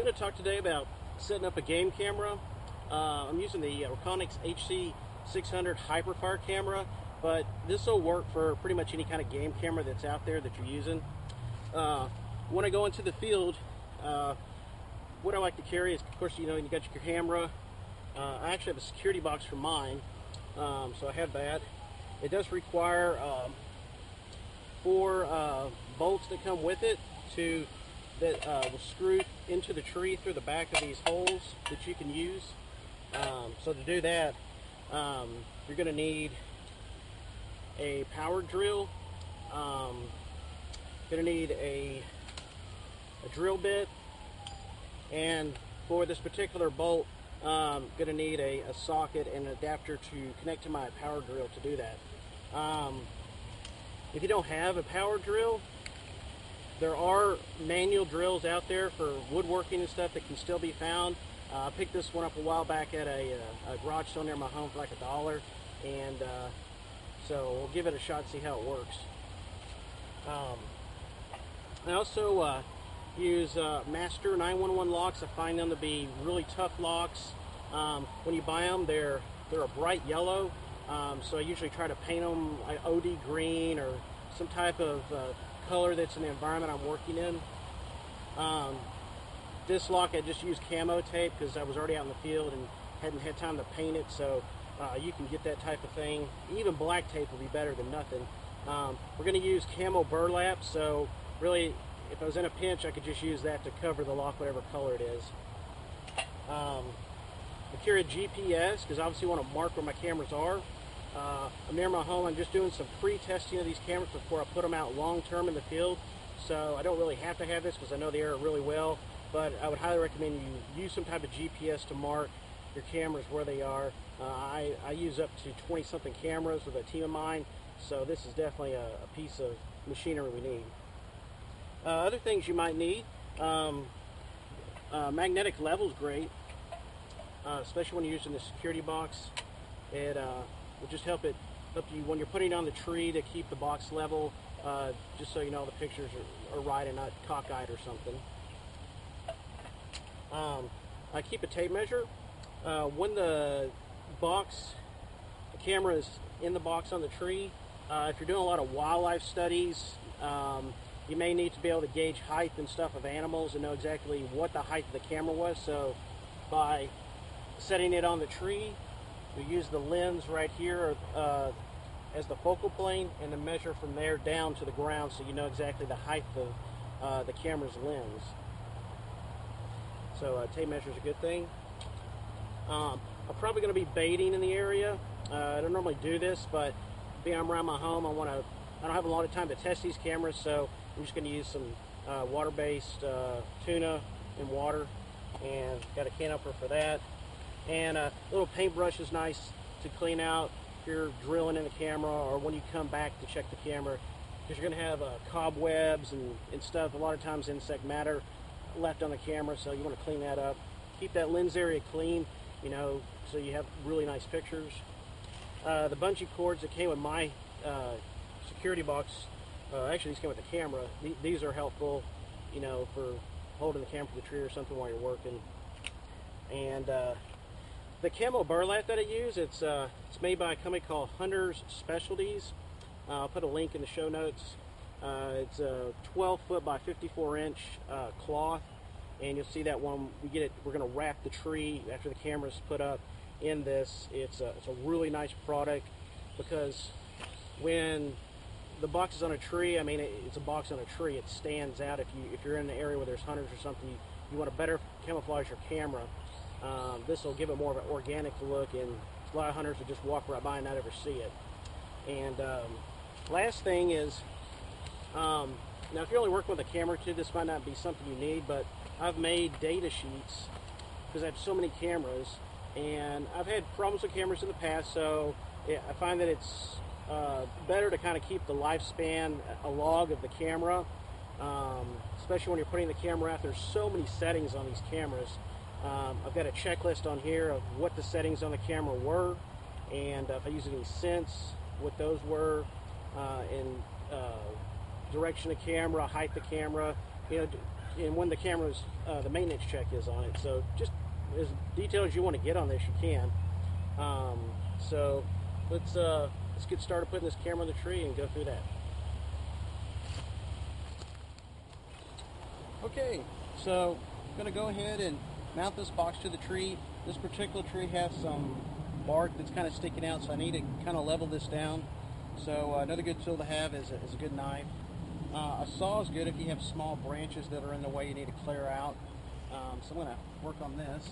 going to talk today about setting up a game camera. I'm using the Reconyx HC600 HypeFire camera, but this will work for pretty much any kind of game camera that's out there that you're using. When I go into the field, what I like to carry is, of course, you got your camera. I actually have a security box for mine, so I have that. It does require 4 bolts that come with it that will screw into the tree through the back of these holes that you can use. So to do that, you're going to need a power drill. Going to need a drill bit, and for this particular bolt, going to need a socket and an adapter to connect to my power drill to do that. If you don't have a power drill, there are manual drills out there for woodworking and stuff that can still be found. I picked this one up a while back at a garage sale near my home for like $1, and so we'll give it a shot and see how it works. I also use Master 911 locks. I find them to be really tough locks. When you buy them, they're a bright yellow, so I usually try to paint them like OD green or some type of color that's in the environment I'm working in. This lock I just used camo tape because I was already out in the field and hadn't had time to paint it, so you can get that type of thing. Even black tape will be better than nothing. We're going to use camo burlap, so really if I was in a pinch I could just use that to cover the lock whatever color it is. I carry a GPS because I obviously want to mark where my cameras are. I'm near my home. I'm just doing some pre-testing of these cameras before I put them out long-term in the field, so I don't really have to have this because I know the area really well, but I would highly recommend you use some type of GPS to mark your cameras where they are. I use up to 20-something cameras with a team of mine, so this is definitely a piece of machinery we need. Other things you might need, magnetic level is great, especially when you're using the security box. It will just help you when you're putting it on the tree to keep the box level, just so you know the pictures are right and not cockeyed or something. I keep a tape measure. When the camera is in the box on the tree, if you're doing a lot of wildlife studies, you may need to be able to gauge height and stuff of animals and know exactly what the height of the camera was. So by setting it on the tree, we use the lens right here as the focal plane and then measure from there down to the ground so you know exactly the height of the camera's lens. So tape measure is a good thing. I'm probably going to be baiting in the area. I don't normally do this, but being I'm around my home, I don't have a lot of time to test these cameras, so I'm just going to use some water-based tuna in water, and got a can opener for that. And a little paintbrush is nice to clean out if you're drilling in the camera or when you come back to check the camera, because you're going to have cobwebs and stuff. A lot of times insect matter left on the camera, so you want to clean that up. Keep that lens area clean, so you have really nice pictures. The bungee cords that came with my security box, actually these came with the camera. These are helpful, for holding the camera to the tree or something while you're working. And the camo burlap that I use, it's made by a company called Hunter's Specialties. I'll put a link in the show notes. It's a 12-foot by 54-inch cloth, and you'll see that when we get it, we're going to wrap the tree after the camera's put up in this. It's a really nice product because when the box is on a tree, it's a box on a tree. It stands out. If you're in an area where there's hunters or something, you want to better camouflage your camera. This will give it more of an organic look, and a lot of hunters will just walk right by and not ever see it. And last thing is, now if you're only working with a camera too, this might not be something you need, but I've made data sheets because I have so many cameras, and I've had problems with cameras in the past, so I find that it's better to kind of keep the lifespan, a log of the camera, especially when you're putting the camera out. There's so many settings on these cameras. I've got a checklist on here of what the settings on the camera were, and if I use any scents, what those were, and direction of camera, height of camera, and when the camera's the maintenance check is on it. So just as detailed as you want to get on this, you can. So let's get started putting this camera in the tree and go through that. Okay, so I'm going to go ahead and mount this box to the tree. This particular tree has some bark that's kind of sticking out, so I need to kind of level this down. So another good tool to have is a good knife. A saw is good if you have small branches that are in the way you need to clear out. So I'm going to work on this.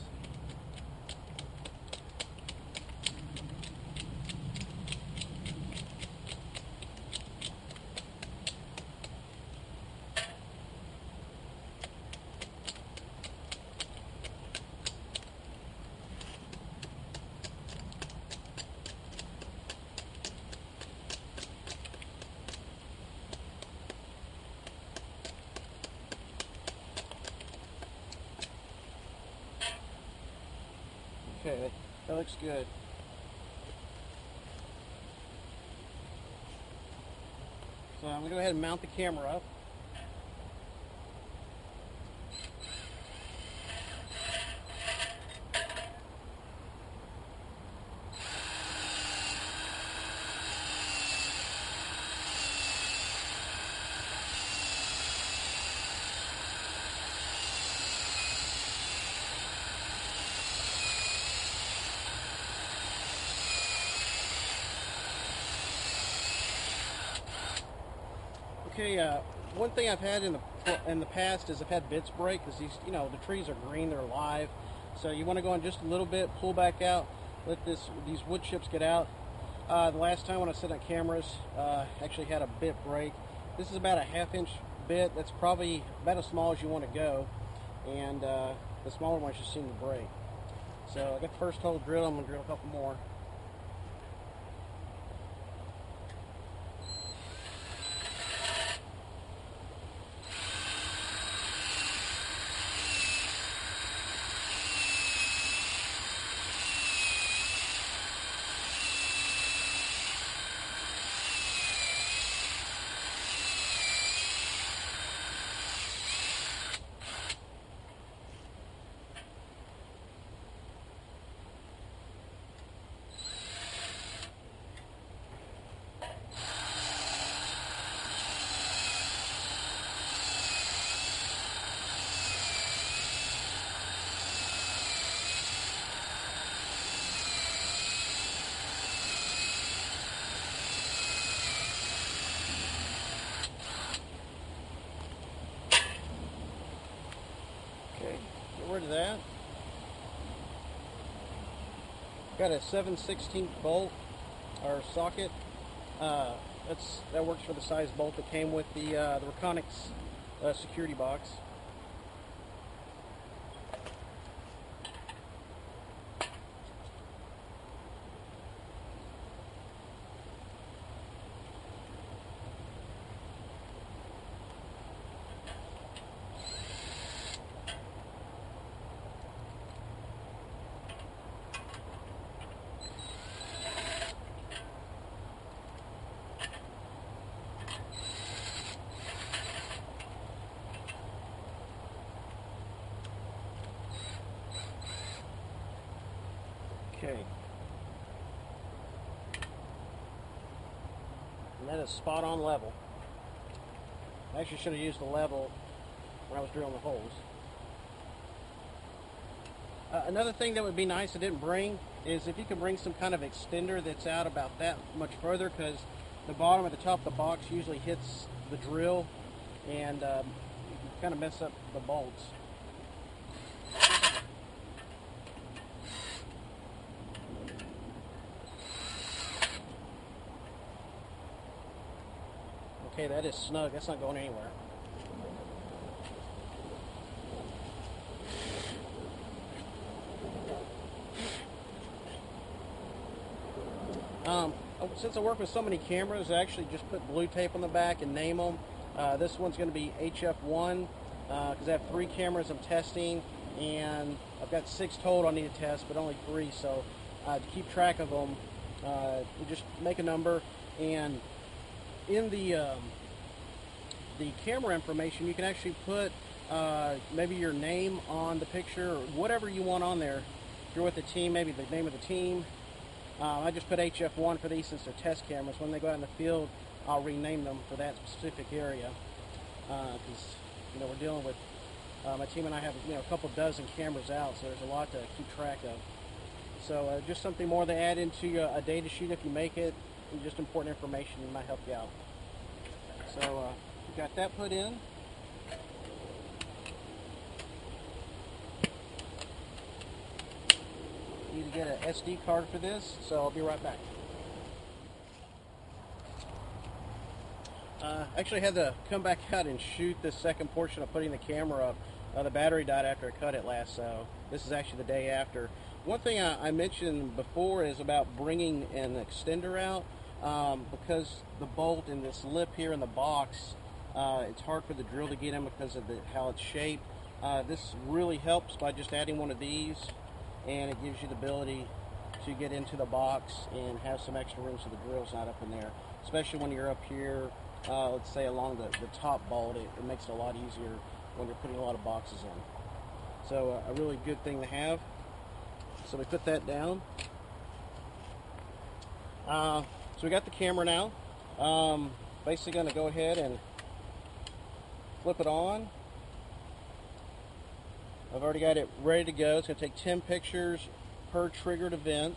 Okay, that looks good. So I'm going to go ahead and mount the camera up. Okay, one thing I've had in the past is I've had bits break because these, the trees are green, they're live. So you want to go in just a little bit, pull back out, let these wood chips get out. The last time when I set on cameras, actually had a bit break. This is about a 1/2 inch bit. That's probably about as small as you want to go, and the smaller ones just seem to break. So I got the first hole drilled. I'm going to drill a couple more. Get rid of that. Got a 7/16 bolt or socket. That works for the size bolt that came with the Reconics security box. Okay. And that is spot on level. I actually should have used the level when I was drilling the holes. Another thing that would be nice I didn't bring is if you could bring some kind of extender that's out about that much further, because the bottom at the top of the box usually hits the drill and kind of mess up the bolts. Okay, that is snug. That's not going anywhere. Since I work with so many cameras, I actually just put blue tape on the back and name them. This one's going to be HF1 because I have 3 cameras I'm testing, and I've got 6 total I need to test, but only 3. So to keep track of them, you just make a number, and in the camera information, you can actually put maybe your name on the picture, or whatever you want on there. If you're with the team, maybe the name of the team. I just put HF1 for these since they're test cameras. When they go out in the field, I'll rename them for that specific area. Because we're dealing with my team and I have a couple dozen cameras out, so there's a lot to keep track of. So just something more to add into a data sheet if you make it, and just important information that might help you out. So we got that put in. Need to get an SD card for this, so I'll be right back. Actually had to come back out and shoot the second portion of putting the camera up. The battery died after I cut it last, so this is actually the day after. One thing I mentioned before is about bringing an extender out, because the bolt and this lip here in the box, it's hard for the drill to get in because of how it's shaped. This really helps by just adding one of these, and it gives you the ability to get into the box and have some extra room so the drill's not up in there, especially when you're up here, let's say along the top bolt. It makes it a lot easier when you're putting a lot of boxes in. So a really good thing to have. So we put that down. So we got the camera now. Basically going to go ahead and flip it on. I've already got it ready to go. It's going to take 10 pictures per triggered event.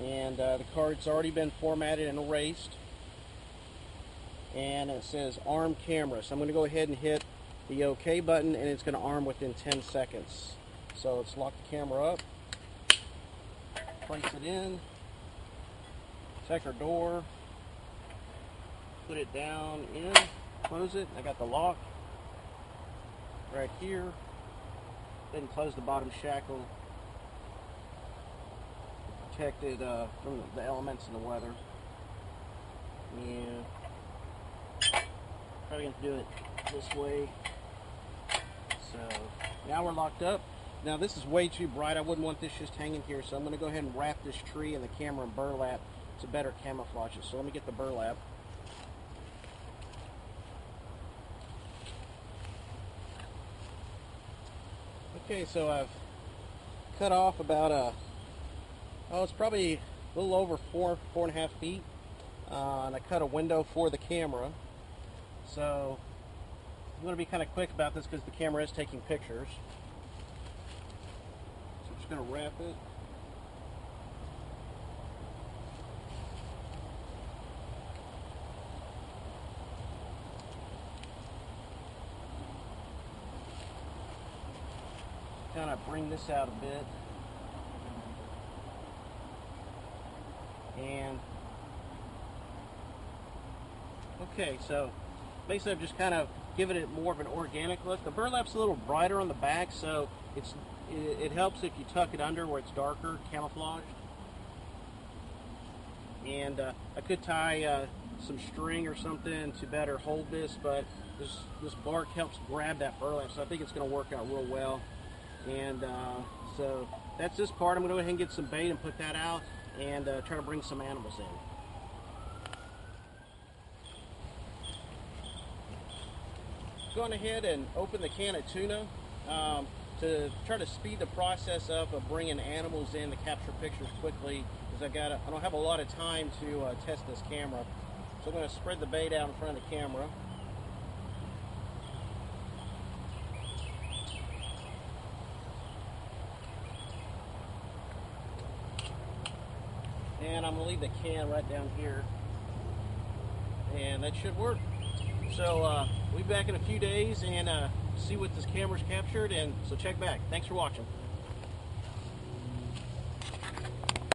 And the card's already been formatted and erased. And it says arm camera. So I'm going to go ahead and hit the OK button, and it's going to arm within 10 seconds. So let's lock the camera up. Place it in. Check our door. Put it down in. Close it. I got the lock right here. Then close the bottom shackle. Protect it from the elements and the weather. And probably going to do it this way. So now we're locked up. Now this is way too bright. I wouldn't want this just hanging here, so I'm going to go ahead and wrap this tree and the camera in burlap to better camouflage it. So let me get the burlap. Okay, so I've cut off about it's probably a little over 4.5 feet, and I cut a window for the camera. So I'm going to be kind of quick about this because the camera is taking pictures. So I'm just going to wrap it. Kind of bring this out a bit. And okay, so basically I've just kind of given it more of an organic look. The burlap's a little brighter on the back, so it helps if you tuck it under where it's darker, camouflaged. And I could tie some string or something to better hold this, but this bark helps grab that burlap, so I think it's going to work out real well. And so that's this part. I'm going to go ahead and get some bait and put that out and try to bring some animals in. Going ahead and open the can of tuna to try to speed the process up of bringing animals in to capture pictures quickly, because I don't have a lot of time to test this camera. So I'm going to spread the bait out in front of the camera. And I'm going to leave the can right down here. And that should work. So we'll be back in a few days and see what this camera's captured. And so check back. Thanks for watching.